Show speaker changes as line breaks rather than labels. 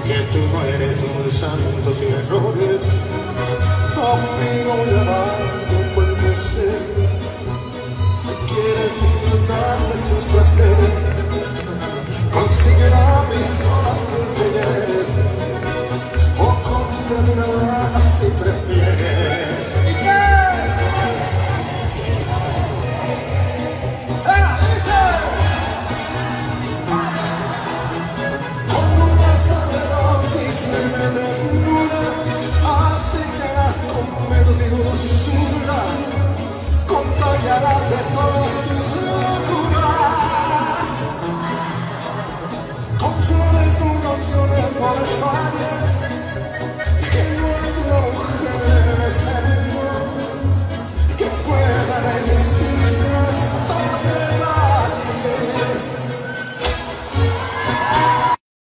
que tú no eres un santo sin errores. Conmigo voy a darte un buen consejo. Si quieres disfrutar de sus placeres, consigue la pistola que enseñes, o cómprate una bala si prefieres. ¿Y qué? ¡Dice! Con una sobredosis de veneno asfixiarás con besos y dulzura, contagiarás de todas tus locuras. Con flores, con canciones, no les falles.